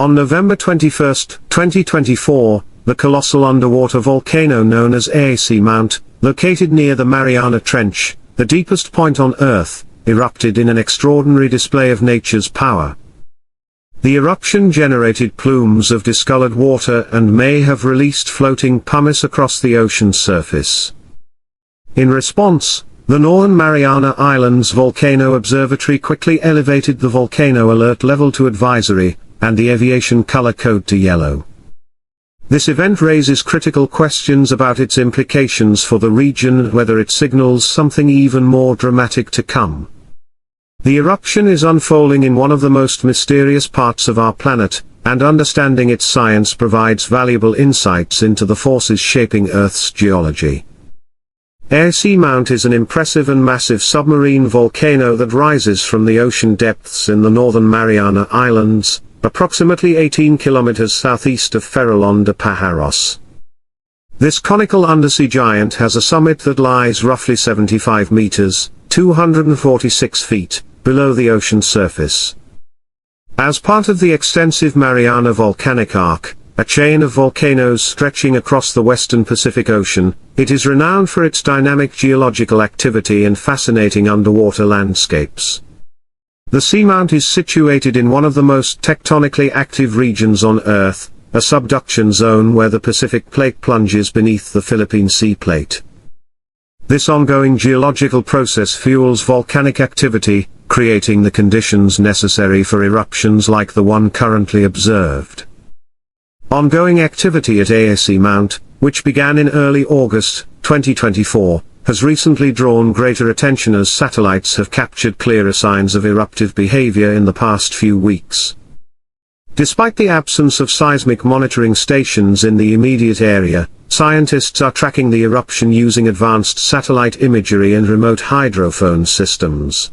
On November 21, 2024, the colossal underwater volcano known as AAC Mount, located near the Mariana Trench, the deepest point on Earth, erupted in an extraordinary display of nature's power. The eruption generated plumes of discolored water and may have released floating pumice across the ocean's surface. In response, the Northern Mariana Islands Volcano Observatory quickly elevated the volcano alert level to advisory, and the aviation color code to yellow. This event raises critical questions about its implications for the region and whether it signals something even more dramatic to come. The eruption is unfolding in one of the most mysterious parts of our planet, and understanding its science provides valuable insights into the forces shaping Earth's geology. AAC Mount is an impressive and massive submarine volcano that rises from the ocean depths in the Northern Mariana Islands, approximately 18 kilometers southeast of Ferrolón de Pájaros. This conical undersea giant has a summit that lies roughly 75 meters, 246 feet, below the ocean surface. As part of the extensive Mariana Volcanic Arc, a chain of volcanoes stretching across the western Pacific Ocean, it is renowned for its dynamic geological activity and fascinating underwater landscapes. The seamount is situated in one of the most tectonically active regions on Earth, a subduction zone where the Pacific Plate plunges beneath the Philippine Sea Plate. This ongoing geological process fuels volcanic activity, creating the conditions necessary for eruptions like the one currently observed. Ongoing activity at AAC Mount, which began in early August 2024, has recently drawn greater attention as satellites have captured clearer signs of eruptive behavior in the past few weeks. Despite the absence of seismic monitoring stations in the immediate area, scientists are tracking the eruption using advanced satellite imagery and remote hydrophone systems.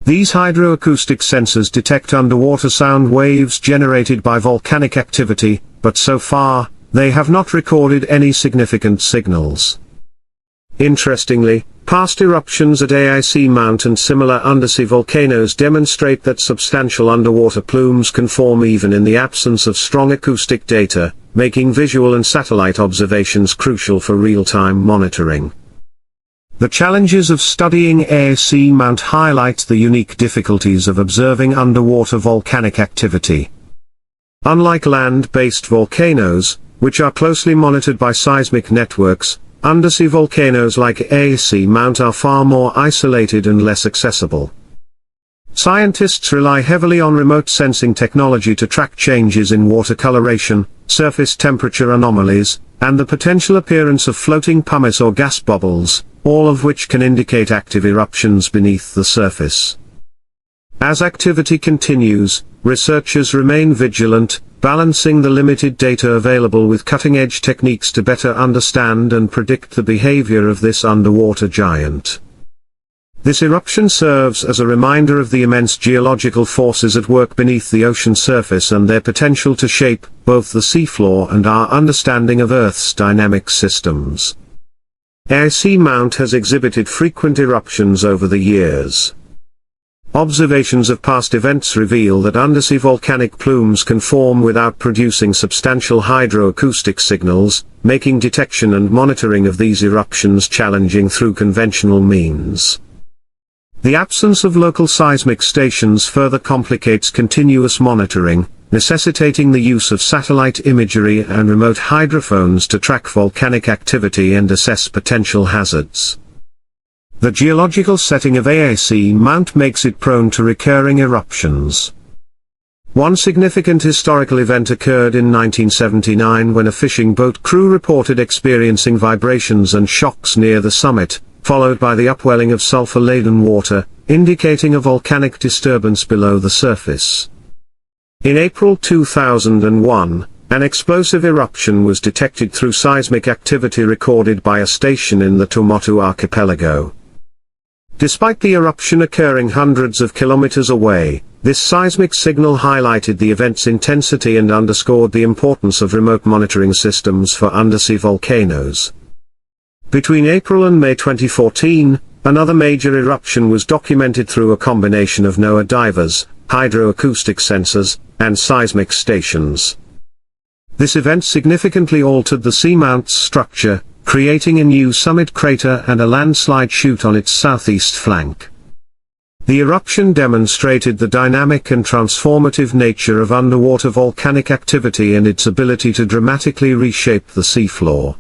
These hydroacoustic sensors detect underwater sound waves generated by volcanic activity, but so far, they have not recorded any significant signals. Interestingly, past eruptions at AAC Mount and similar undersea volcanoes demonstrate that substantial underwater plumes can form even in the absence of strong acoustic data, making visual and satellite observations crucial for real-time monitoring. The challenges of studying AAC Mount highlight the unique difficulties of observing underwater volcanic activity. Unlike land-based volcanoes, which are closely monitored by seismic networks, undersea volcanoes like AAC Mount are far more isolated and less accessible. Scientists rely heavily on remote sensing technology to track changes in water coloration, surface temperature anomalies, and the potential appearance of floating pumice or gas bubbles, all of which can indicate active eruptions beneath the surface. As activity continues, researchers remain vigilant, balancing the limited data available with cutting-edge techniques to better understand and predict the behavior of this underwater giant. This eruption serves as a reminder of the immense geological forces at work beneath the ocean surface and their potential to shape both the seafloor and our understanding of Earth's dynamic systems. AAC Mount has exhibited frequent eruptions over the years. Observations of past events reveal that undersea volcanic plumes can form without producing substantial hydroacoustic signals, making detection and monitoring of these eruptions challenging through conventional means. The absence of local seismic stations further complicates continuous monitoring, necessitating the use of satellite imagery and remote hydrophones to track volcanic activity and assess potential hazards. The geological setting of AAC Mount makes it prone to recurring eruptions. One significant historical event occurred in 1979 when a fishing boat crew reported experiencing vibrations and shocks near the summit, followed by the upwelling of sulfur-laden water, indicating a volcanic disturbance below the surface. In April 2001, an explosive eruption was detected through seismic activity recorded by a station in the Tuamotu archipelago. Despite the eruption occurring hundreds of kilometers away, this seismic signal highlighted the event's intensity and underscored the importance of remote monitoring systems for undersea volcanoes. Between April and May 2014, another major eruption was documented through a combination of NOAA divers, hydroacoustic sensors, and seismic stations. This event significantly altered the seamount's structure, creating a new summit crater and a landslide chute on its southeast flank. The eruption demonstrated the dynamic and transformative nature of underwater volcanic activity and its ability to dramatically reshape the seafloor.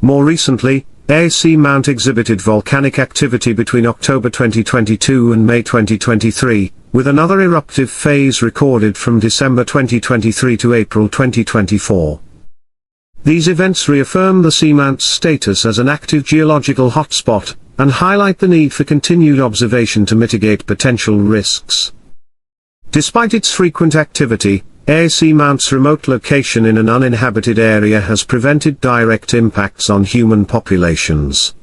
More recently, Eyre Seamount exhibited volcanic activity between October 2022 and May 2023, with another eruptive phase recorded from December 2023 to April 2024. These events reaffirm the seamount's status as an active geological hotspot, and highlight the need for continued observation to mitigate potential risks. Despite its frequent activity, Eyre Seamount's remote location in an uninhabited area has prevented direct impacts on human populations.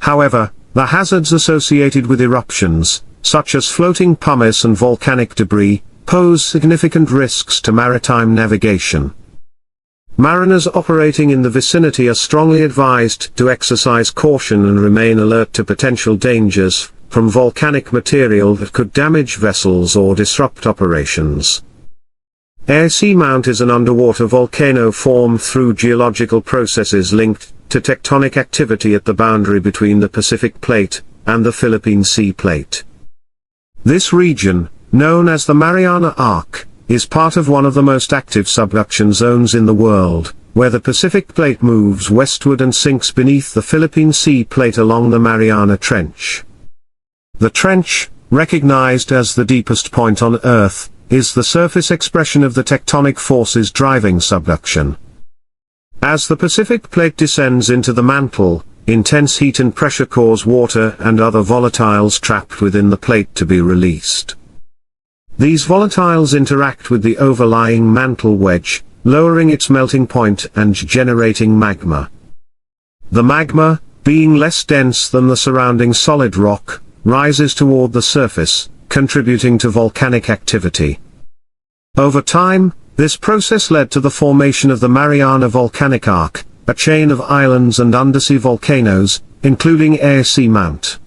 However, the hazards associated with eruptions, such as floating pumice and volcanic debris, pose significant risks to maritime navigation. Mariners operating in the vicinity are strongly advised to exercise caution and remain alert to potential dangers from volcanic material that could damage vessels or disrupt operations. Eyre Seamount is an underwater volcano formed through geological processes linked to tectonic activity at the boundary between the Pacific Plate and the Philippine Sea Plate. This region, known as the Mariana Arc, is part of one of the most active subduction zones in the world, where the Pacific Plate moves westward and sinks beneath the Philippine Sea Plate along the Mariana Trench. The trench, recognized as the deepest point on Earth, is the surface expression of the tectonic forces driving subduction. As the Pacific Plate descends into the mantle, intense heat and pressure cause water and other volatiles trapped within the plate to be released. These volatiles interact with the overlying mantle wedge, lowering its melting point and generating magma. The magma, being less dense than the surrounding solid rock, rises toward the surface, contributing to volcanic activity. Over time, this process led to the formation of the Mariana Volcanic Arc, a chain of islands and undersea volcanoes, including Eyre Seamount.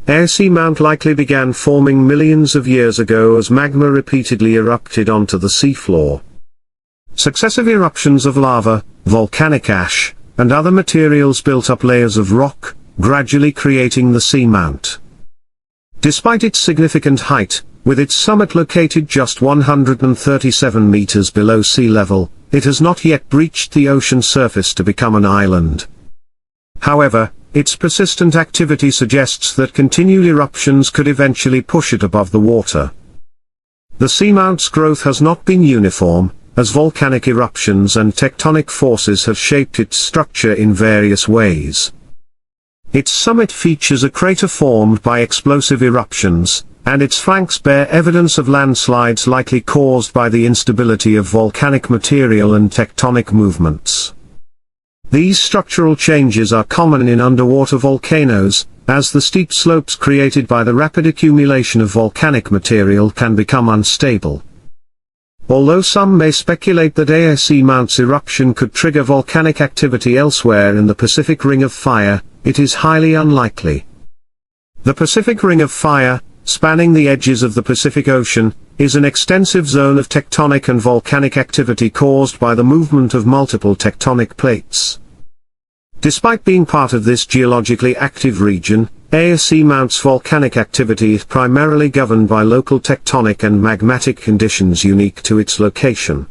Eyre Seamount likely began forming millions of years ago as magma repeatedly erupted onto the seafloor. Successive eruptions of lava, volcanic ash, and other materials built up layers of rock, gradually creating the seamount. Despite its significant height, with its summit located just 137 meters below sea level, it has not yet breached the ocean surface to become an island. However, its persistent activity suggests that continued eruptions could eventually push it above the water. The seamount's growth has not been uniform, as volcanic eruptions and tectonic forces have shaped its structure in various ways. Its summit features a crater formed by explosive eruptions, and its flanks bear evidence of landslides likely caused by the instability of volcanic material and tectonic movements. These structural changes are common in underwater volcanoes, as the steep slopes created by the rapid accumulation of volcanic material can become unstable. Although some may speculate that Eyre Seamount's eruption could trigger volcanic activity elsewhere in the Pacific Ring of Fire, it is highly unlikely. The Pacific Ring of Fire, spanning the edges of the Pacific Ocean, is an extensive zone of tectonic and volcanic activity caused by the movement of multiple tectonic plates. Despite being part of this geologically active region, Eyre Seamount's volcanic activity is primarily governed by local tectonic and magmatic conditions unique to its location.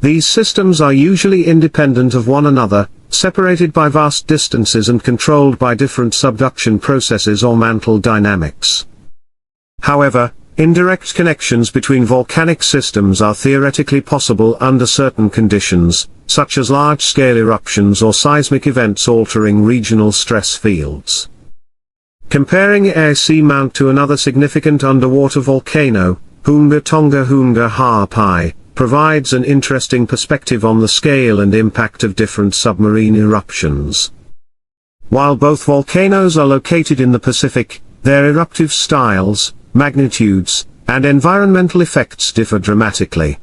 These systems are usually independent of one another, separated by vast distances and controlled by different subduction processes or mantle dynamics. However, indirect connections between volcanic systems are theoretically possible under certain conditions, such as large-scale eruptions or seismic events altering regional stress fields. Comparing Eyre Seamount to another significant underwater volcano, Hunga Tonga Hunga Ha'apai, provides an interesting perspective on the scale and impact of different submarine eruptions. While both volcanoes are located in the Pacific, their eruptive styles, magnitudes, and environmental effects differ dramatically.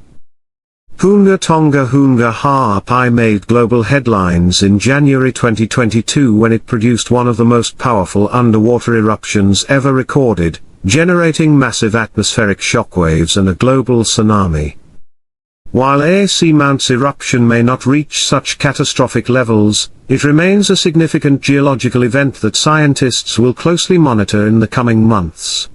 Hunga Tonga Hunga Ha'apai made global headlines in January 2022 when it produced one of the most powerful underwater eruptions ever recorded, generating massive atmospheric shockwaves and a global tsunami. While AAC Mount's eruption may not reach such catastrophic levels, it remains a significant geological event that scientists will closely monitor in the coming months.